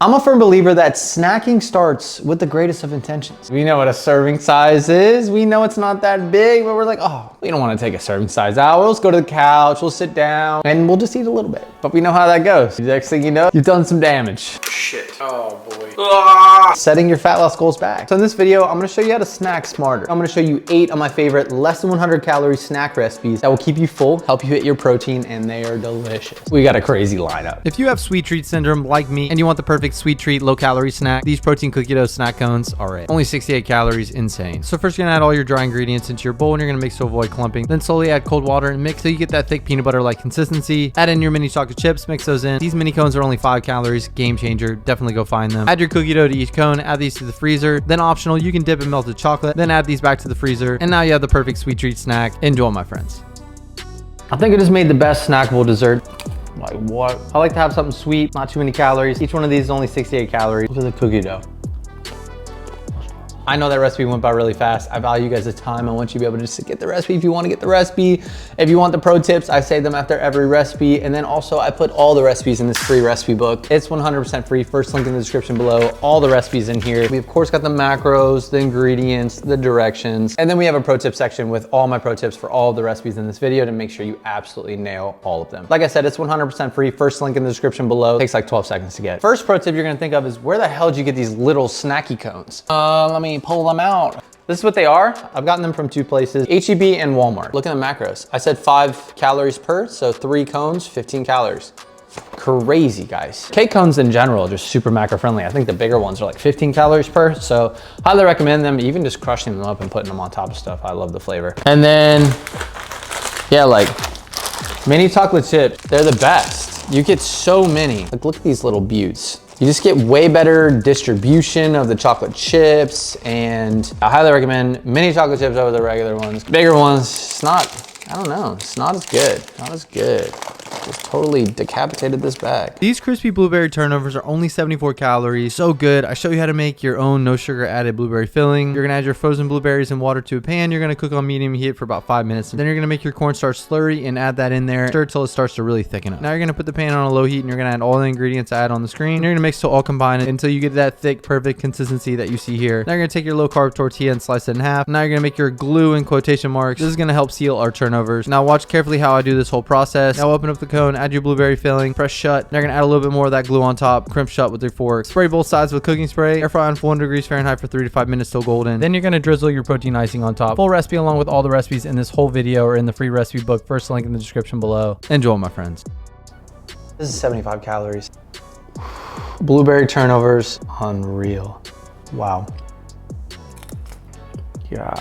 I'm a firm believer that snacking starts with the greatest of intentions. We know what a serving size is. We know it's not that big, but we're like, oh, we don't want to take a serving size out. We'll just go to the couch, we'll sit down, and we'll just eat a little bit. But we know how that goes. The next thing you know, you've done some damage. Shit. Oh boy. Setting your fat loss goals back. So in this video, I'm gonna show you how to snack smarter. I'm gonna show you 8 of my favorite less than 100 calorie snack recipes that will keep you full, help you hit your protein, and they are delicious. We got a crazy lineup. If you have sweet treat syndrome like me and you want the perfect sweet treat low calorie snack, these protein cookie dough snack cones are it. Only 68 calories, insane. So first you're gonna add all your dry ingredients into your bowl and you're gonna mix to avoid clumping. Then slowly add cold water and mix so you get that thick peanut butter like consistency. Add in your mini chocolate chips, mix those in. These mini cones are only 5 calories, game changer. Definitely go find them. Add your cookie dough to each cone, add these to the freezer. Then optional, you can dip in melted chocolate, then add these back to the freezer. And now you have the perfect sweet treat snack. Enjoy, my friends. I think I just made the best snackable dessert. Like what? I like to have something sweet, not too many calories. Each one of these is only 68 calories with a cookie dough. I know that recipe went by really fast. I value you guys' time. I want you to be able to just get the recipe if you want to get the recipe. If you want the pro tips, I say them after every recipe. And then also I put all the recipes in this free recipe book. It's 100% free. First link in the description below. All the recipes in here. We of course got the macros, the ingredients, the directions. And then we have a pro tip section with all my pro tips for all of the recipes in this video to make sure you absolutely nail all of them. Like I said, it's 100% free. First link in the description below. It takes like 12 seconds to get. First pro tip you're gonna think of is where the hell did you get these little snacky cones? Let me pull them out. This is what they are. I've gotten them from 2 places, H-E-B and Walmart. Look at the macros. I said 5 calories per, so 3 cones, 15 calories. Crazy, guys. Cake cones in general are just super macro friendly. I think the bigger ones are like 15 calories per, so highly recommend them. Even just crushing them up and putting them on top of stuff. I love the flavor. And then, yeah, like mini chocolate chips, they're the best. You get so many. Like, look at these little buttes. You just get way better distribution of the chocolate chips, and I highly recommend mini chocolate chips over the regular ones. Bigger ones, it's not, I don't know, it's not as good, not as good. Just totally decapitated this bag. These crispy blueberry turnovers are only 74 calories. So good. I show you how to make your own no sugar added blueberry filling. You're gonna add your frozen blueberries and water to a pan. You're gonna cook on medium heat for about 5 minutes. Then you're gonna make your cornstarch slurry and add that in there. Stir till it starts to really thicken up. Now you're gonna put the pan on a low heat and you're gonna add all the ingredients I add on the screen. You're gonna mix till all combined until you get that thick, perfect consistency that you see here. Now you're gonna take your low carb tortilla and slice it in half. Now you're gonna make your glue in quotation marks. This is gonna help seal our turnovers. Now watch carefully how I do this whole process. Now open up the cone, add your blueberry filling, press shut. Now you're gonna add a little bit more of that glue on top, crimp shut with your fork. Spray both sides with cooking spray. Air fry on 400 degrees Fahrenheit for 3 to 5 minutes till golden. Then you're gonna drizzle your protein icing on top. Full recipe along with all the recipes in this whole video or in the free recipe book. First link in the description below. Enjoy, my friends. This is 75 calories. Blueberry turnovers, unreal. Wow. Yeah.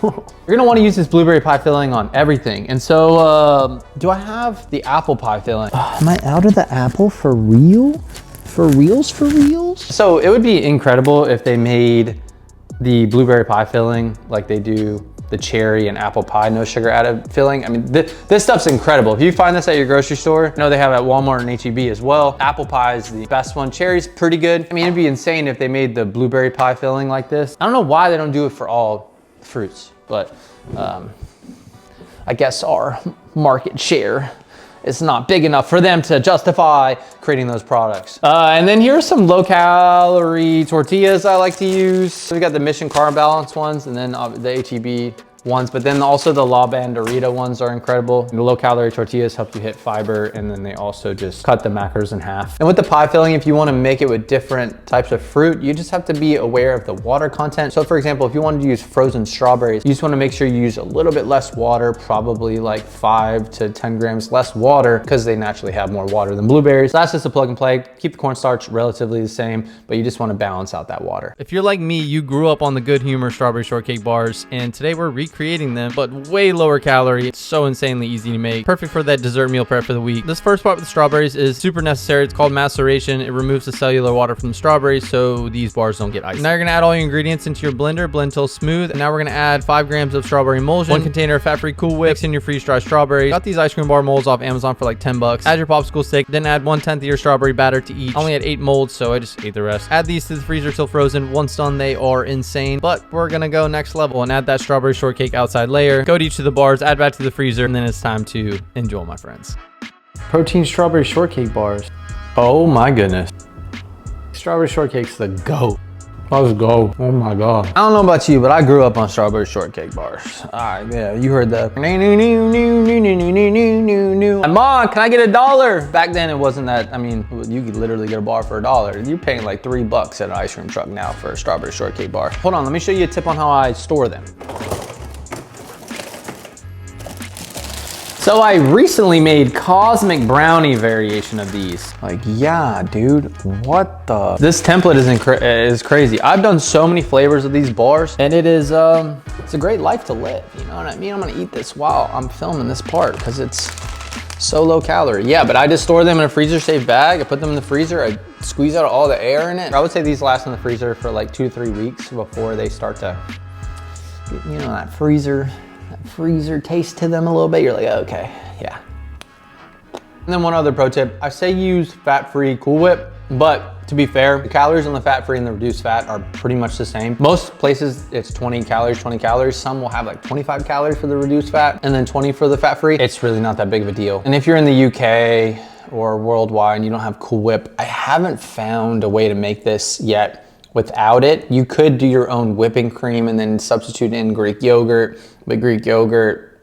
You're gonna wanna use this blueberry pie filling on everything. And so, do I have the apple pie filling? Am I out of the apple for real? For reals, for reals? So it would be incredible if they made the blueberry pie filling like they do the cherry and apple pie, no sugar added filling. I mean, this stuff's incredible. If you find this at your grocery store, I know they have it at Walmart and H-E-B as well. Apple pie is the best one. Cherry's pretty good. I mean, it'd be insane if they made the blueberry pie filling like this. I don't know why they don't do it for all fruits, but I guess our market share is not big enough for them to justify creating those products. And then here's some low calorie tortillas I like to use. So we got the Mission Carb Balance ones and then the H-E-B ones, but then also the La Banderita ones are incredible. The low calorie tortillas help you hit fiber, and then they also just cut the macros in half. And with the pie filling, if you want to make it with different types of fruit, you just have to be aware of the water content. So for example, if you wanted to use frozen strawberries, you just want to make sure you use a little bit less water, probably like 5 to 10 grams less water, because they naturally have more water than blueberries. So that's just a plug and play. Keep the cornstarch relatively the same, but you just want to balance out that water. If you're like me, you grew up on the Good Humor strawberry shortcake bars, and today we're recreating them, but way lower calorie. It's so insanely easy to make. Perfect for that dessert meal prep for the week. This first part with the strawberries is super necessary. It's called maceration. It removes the cellular water from the strawberries so these bars don't get icy. Now you're gonna add all your ingredients into your blender, blend till smooth. And now we're gonna add 5 grams of strawberry emulsion, 1 container of fat-free Cool Whip, mix in your freeze-dried strawberries. Got these ice cream bar molds off Amazon for like 10 bucks. Add your popsicle stick, then add 1/10 of your strawberry batter to each. I only had 8 molds, so I just ate the rest. Add these to the freezer till frozen. Once done, they are insane, but we're gonna go next level and add that strawberry shortcake outside layer. Go to each of the bars, add back to the freezer, and then it's time to enjoy, my friends. Protein strawberry shortcake bars. Oh my goodness. Strawberry shortcake's the GOAT. Let's go. Oh my God. I don't know about you, but I grew up on strawberry shortcake bars. All right, yeah, you heard that. Mom, can I get $1? Back then it wasn't that, I mean, you could literally get a bar for $1. You're paying like $3 at an ice cream truck now for a strawberry shortcake bar. Hold on, let me show you a tip on how I store them. So I recently made cosmic brownie variation of these. Like, yeah, dude, what the? This template is crazy. I've done so many flavors of these bars, and it is, it's a great life to live. You know what I mean? I'm gonna eat this while I'm filming this part because it's so low calorie. Yeah, but I just store them in a freezer safe bag. I put them in the freezer. I squeeze out all the air in it. I would say these last in the freezer for like 2 to 3 weeks before they start to, you know, that freezer taste to them a little bit. You're like, okay, yeah. And then one other pro tip, I say use fat-free Cool Whip, but to be fair, the calories on the fat-free and the reduced fat are pretty much the same. Most places it's 20 calories. Some will have like 25 calories for the reduced fat and then 20 for the fat-free. It's really not that big of a deal. And if you're in the UK or worldwide and you don't have Cool Whip, I haven't found a way to make this yet without it. You could do your own whipping cream and then substitute in Greek yogurt, but Greek yogurt,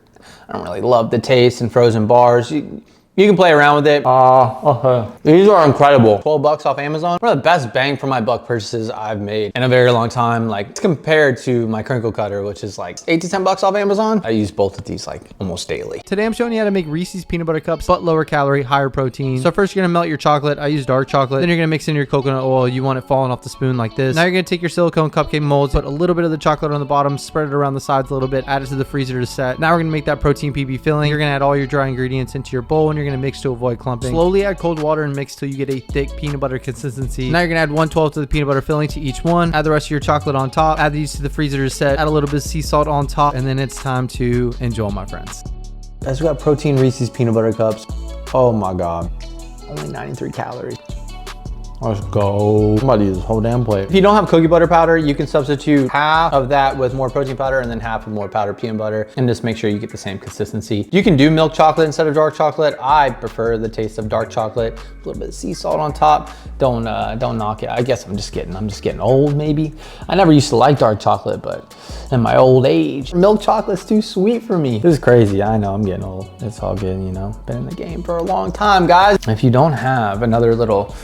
I don't really love the taste, and frozen bars. You can play around with it. These are incredible. $12 off Amazon. One of the best bang for my buck purchases I've made in a very long time. Like, it's compared to my crinkle cutter, which is like $8 to $10 off Amazon. I use both of these like almost daily. Today I'm showing you how to make Reese's peanut butter cups, but lower calorie, higher protein. So first you're gonna melt your chocolate. I use dark chocolate. Then you're gonna mix in your coconut oil. You want it falling off the spoon like this. Now you're gonna take your silicone cupcake molds, put a little bit of the chocolate on the bottom, spread it around the sides a little bit, add it to the freezer to set. Now we're gonna make that protein PB filling. You're gonna add all your dry ingredients into your bowl and you're gonna mix to avoid clumping. Slowly add cold water and mix till you get a thick peanut butter consistency. Now you're gonna add 1/12 to the peanut butter filling to each one. Add the rest of your chocolate on top. Add these to the freezer to set. Add a little bit of sea salt on top, and then it's time to enjoy, my friends. Guys, we got protein Reese's peanut butter cups. Oh my God. Only 93 calories. Let's go. I'm about to use this whole damn plate. If you don't have cookie butter powder, you can substitute half of that with more protein powder and then half with more powdered peanut butter, and just make sure you get the same consistency. You can do milk chocolate instead of dark chocolate. I prefer the taste of dark chocolate. A little bit of sea salt on top. Don't knock it. I guess I'm just getting old maybe. I never used to like dark chocolate, but in my old age, milk chocolate's too sweet for me. This is crazy. I know I'm getting old. It's all good, you know. Been in the game for a long time, guys. If you don't have another little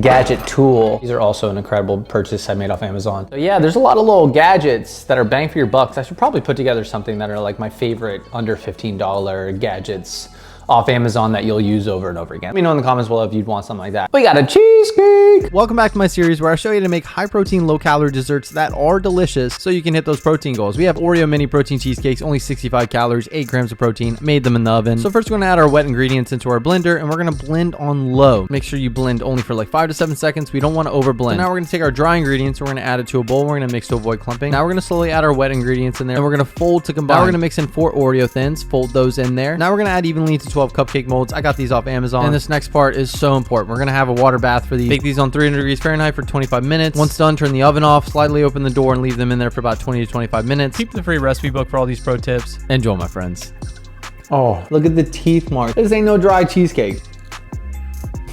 gadget tool, these are also an incredible purchase I made off Amazon. So yeah, there's a lot of little gadgets that are bang for your bucks. I should probably put together something that are like my favorite under $15 gadgets off Amazon that you'll use over and over again. Let me know in the comments below if you'd want something like that. We got a cheesecake. Welcome back to my series where I show you to make high protein, low calorie desserts that are delicious so you can hit those protein goals. We have Oreo mini protein cheesecakes, only 65 calories, 8 grams of protein, made them in the oven. So first we're gonna add our wet ingredients into our blender and we're gonna blend on low. Make sure you blend only for like 5 to 7 seconds. We don't wanna over blend. So now we're gonna take our dry ingredients, we're gonna add it to a bowl, we're gonna mix to avoid clumping. Now we're gonna slowly add our wet ingredients in there and we're gonna fold to combine. Now we're gonna mix in 4 Oreo thins, fold those in there. Now we're gonna add evenly to 12 cupcake molds. I got these off Amazon. And this next part is so important. We're gonna have a water bath for these. Bake these on 300 degrees Fahrenheit for 25 minutes. Once done, turn the oven off, slightly open the door and leave them in there for about 20 to 25 minutes. Keep the free recipe book for all these pro tips. Enjoy, my friends. Oh, look at the teeth mark. This ain't no dry cheesecake.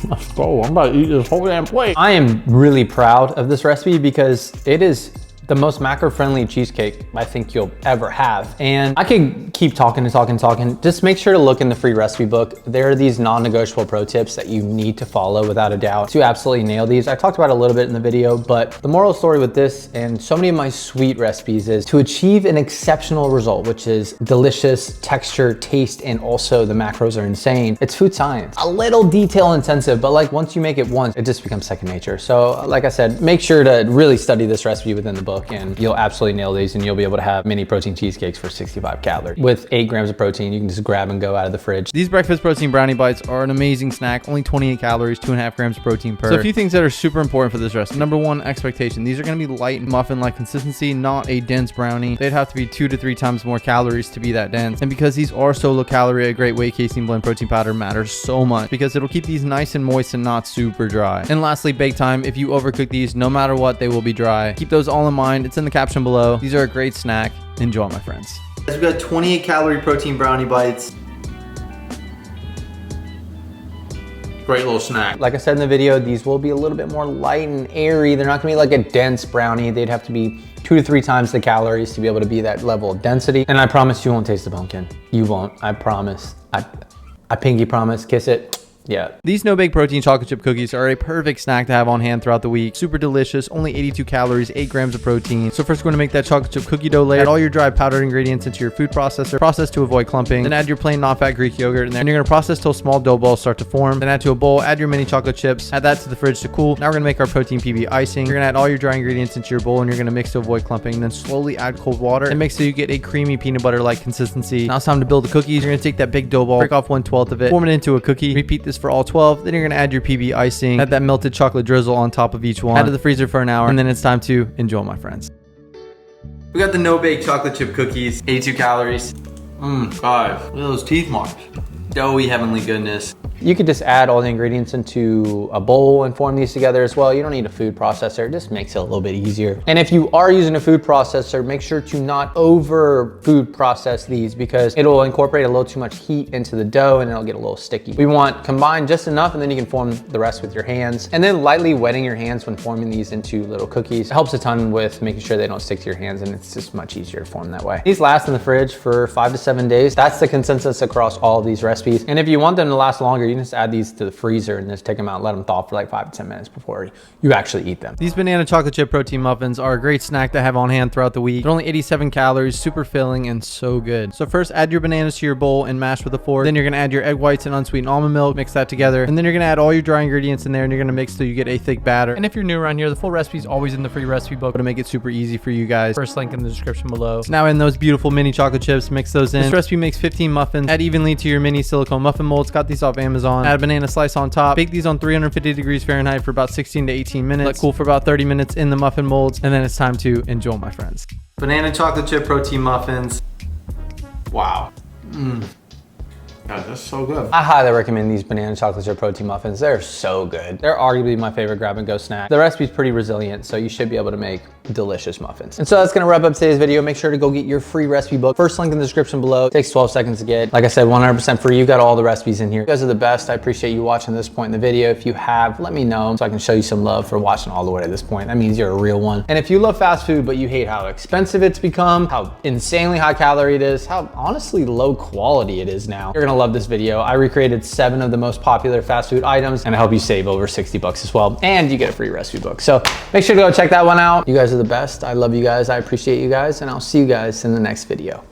Let's go. I'm about to eat this whole damn plate. I am really proud of this recipe because it is the most macro-friendly cheesecake I think you'll ever have. And I could keep talking. Just make sure to look in the free recipe book. There are these non-negotiable pro tips that you need to follow without a doubt to absolutely nail these. I talked about it a little bit in the video, but the moral story with this and so many of my sweet recipes is to achieve an exceptional result, which is delicious texture, taste, and also the macros are insane. It's food science. A little detail intensive, but like once you make it once, it just becomes second nature. So like I said, make sure to really study this recipe within the book and you'll absolutely nail these and you'll be able to have mini protein cheesecakes for 65 calories. With 8 grams of protein, you can just grab and go out of the fridge. These breakfast protein brownie bites are an amazing snack, only 28 calories, 2.5 grams of protein per. So a few things that are super important for this recipe. Number 1, expectation. These are gonna be light muffin-like consistency, not a dense brownie. They'd have to be 2 to 3 times more calories to be that dense. And because these are so low calorie, a great way casein blend protein powder matters so much because it'll keep these nice and moist and not super dry. And lastly, bake time. If you overcook these, no matter what, they will be dry. Keep those all in mind. It's in the caption below. These are a great snack. Enjoy, my friends. We've got 28 calorie protein brownie bites. Great little snack. Like I said in the video, these will be a little bit more light and airy. They're not gonna be like a dense brownie. They'd have to be 2 to 3 times the calories to be able to be that level of density. And I promise you won't taste the pumpkin. You won't, I promise. I pinky promise, kiss it. Yeah. These no-bake protein chocolate chip cookies are a perfect snack to have on hand throughout the week. Super delicious, only 82 calories, 8 grams of protein. So first we're gonna make that chocolate chip cookie dough layer. Add all your dry powdered ingredients into your food processor. Process to avoid clumping. Then add your plain non-fat Greek yogurt in there. And you're gonna process till small dough balls start to form. Then add to a bowl, add your mini chocolate chips. Add that to the fridge to cool. Now we're gonna make our protein PB icing. You're gonna add all your dry ingredients into your bowl and you're gonna mix to avoid clumping. Then slowly add cold water and mix so you get a creamy peanut butter-like consistency. Now it's time to build the cookies. You're gonna take that big dough ball, break off 1/12 of it, form it into a cookie. Repeat this for all 12. Then you're gonna add your PB icing, add that melted chocolate drizzle on top of each one, add to the freezer for an hour, and then it's time to enjoy, my friends. We got the no-bake chocolate chip cookies, 82 calories. Guys, look at those teeth marks. Doughy heavenly goodness. You could just add all the ingredients into a bowl and form these together as well. You don't need a food processor. It just makes it a little bit easier. And if you are using a food processor, make sure to not over food process these because it'll incorporate a little too much heat into the dough and it'll get a little sticky. We want combined just enough and then you can form the rest with your hands. And then lightly wetting your hands when forming these into little cookies. It helps a ton with making sure they don't stick to your hands and it's just much easier to form that way. These last in the fridge for 5 to 7 days. That's the consensus across all of these recipes. And if you want them to last longer, you can just add these to the freezer and just take them out and let them thaw for like 5 to 10 minutes before you actually eat them. These banana chocolate chip protein muffins are a great snack to have on hand throughout the week. They're only 87 calories, super filling, and so good. So first, add your bananas to your bowl and mash with a fork. Then you're gonna add your egg whites and unsweetened almond milk, mix that together. And then you're gonna add all your dry ingredients in there and you're gonna mix till you get a thick batter. And if you're new around here, the full recipe is always in the free recipe book to make it super easy for you guys. First link in the description below. So now in those beautiful mini chocolate chips, mix those in. This recipe makes 15 muffins. Add evenly to your mini silicone muffin molds. Got these off Amazon. Add a banana slice on top. Bake these on 350 degrees Fahrenheit for about 16 to 18 minutes. Let cool for about 30 minutes in the muffin molds. And then it's time to enjoy, my friends. Banana chocolate chip protein muffins. Wow. God, that's so good. I highly recommend these banana chocolate chip protein muffins. They're so good. They're arguably my favorite grab and go snack. The recipe's pretty resilient, so you should be able to make delicious muffins. And so that's gonna wrap up today's video. Make sure to go get your free recipe book. First link in the description below. It takes 12 seconds to get. Like I said, 100% free. You got all the recipes in here. You guys are the best. I appreciate you watching this point in the video. If you have, let me know so I can show you some love for watching all the way to this point. That means you're a real one. And if you love fast food, but you hate how expensive it's become, how insanely high calorie it is, how honestly low quality it is now, you're gonna love this video. I recreated 7 of the most popular fast food items and I help you save over 60 bucks as well. And you get a free recipe book. So make sure to go check that one out. You guys are the best. I love you guys. I appreciate you guys and I'll see you guys in the next video.